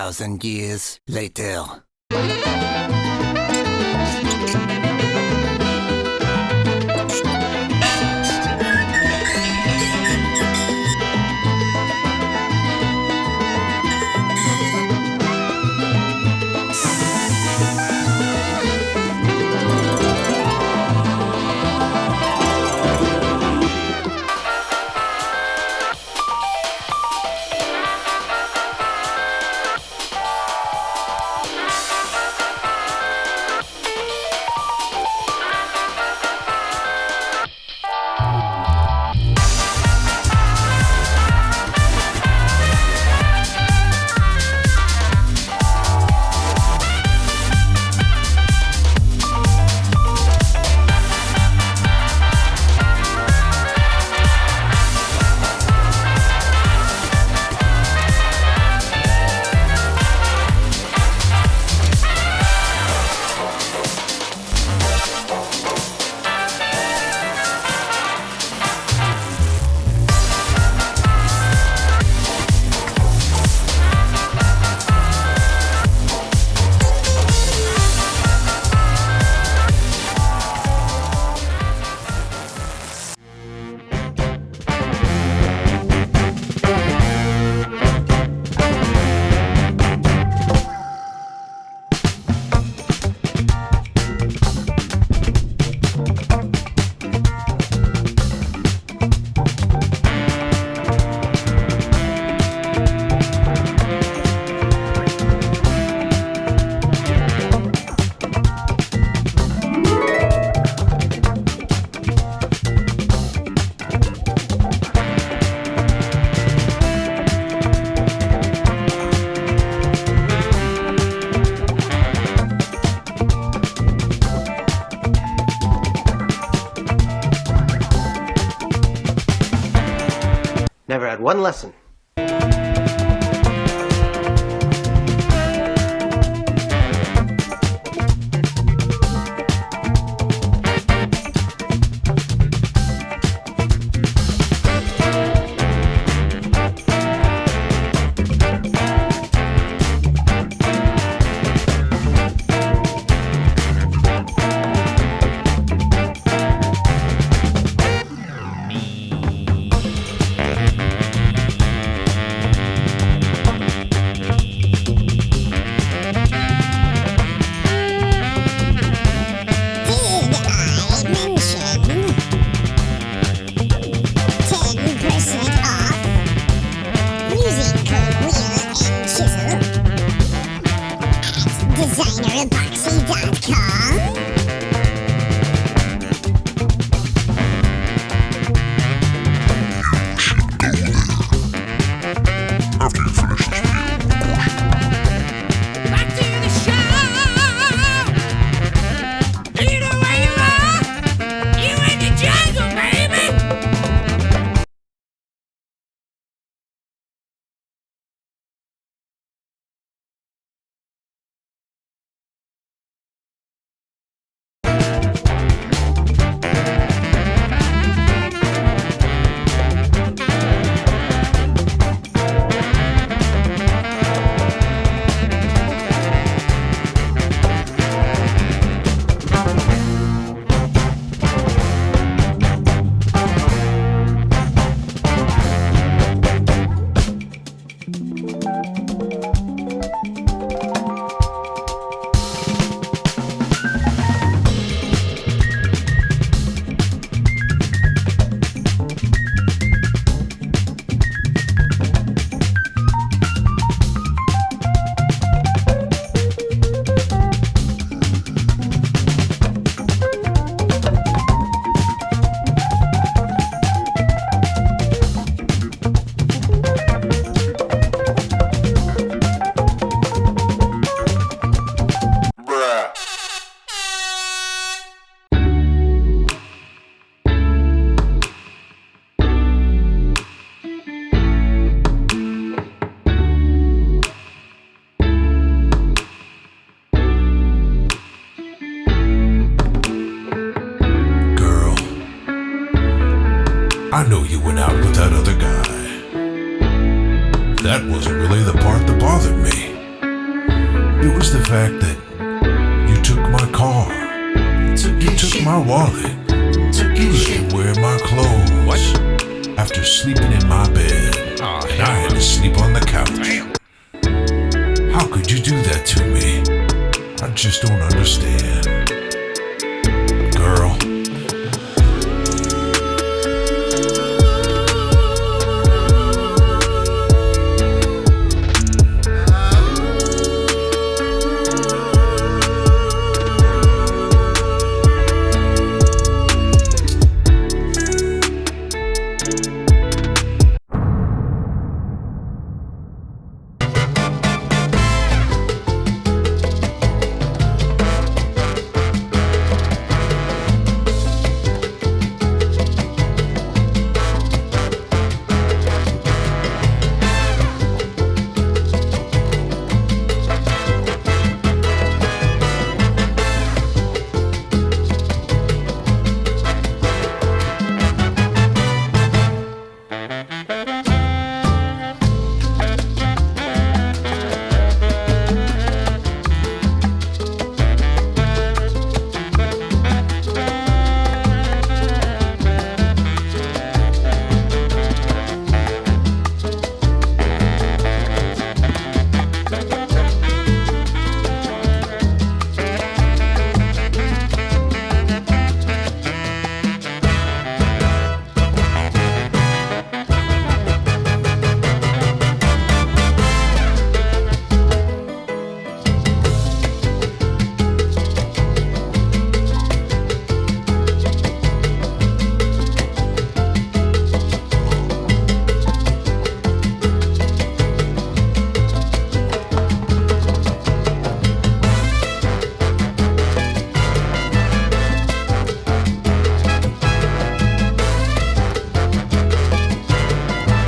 2,000 years later. Never had one lesson. Epoxy.com. After you finish this video, Back to the show. Either way you are, you in the jungle, baby. I know you went out with that other guy. That wasn't really the part that bothered me. It was the fact that you took my car, you took my wallet, you let me wear my clothes. After sleeping in my bed, and I had to sleep on the couch. How could you do that to me? I just don't understand. Girl.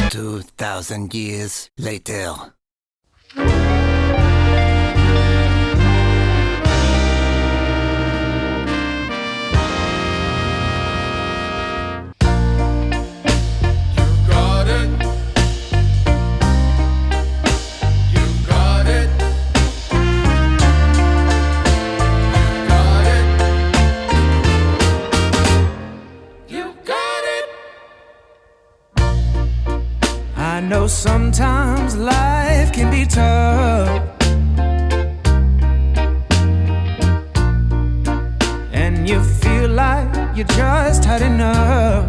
2,000 years later. I know sometimes life can be tough, and you feel like you just had enough.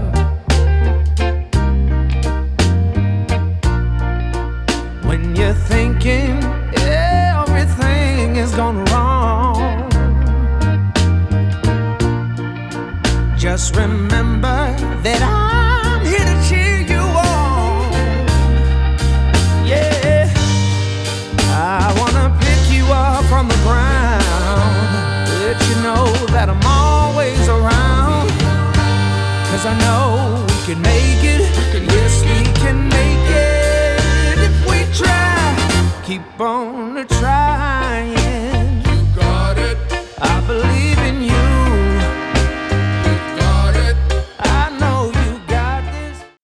When you're thinking everything is gone wrong, just remember that I'm here to cheer you on. Yeah, I wanna pick you up from the ground, let you know that I'm always around. 'Cause I know we can make it, yes we can make it if we try. Keep on the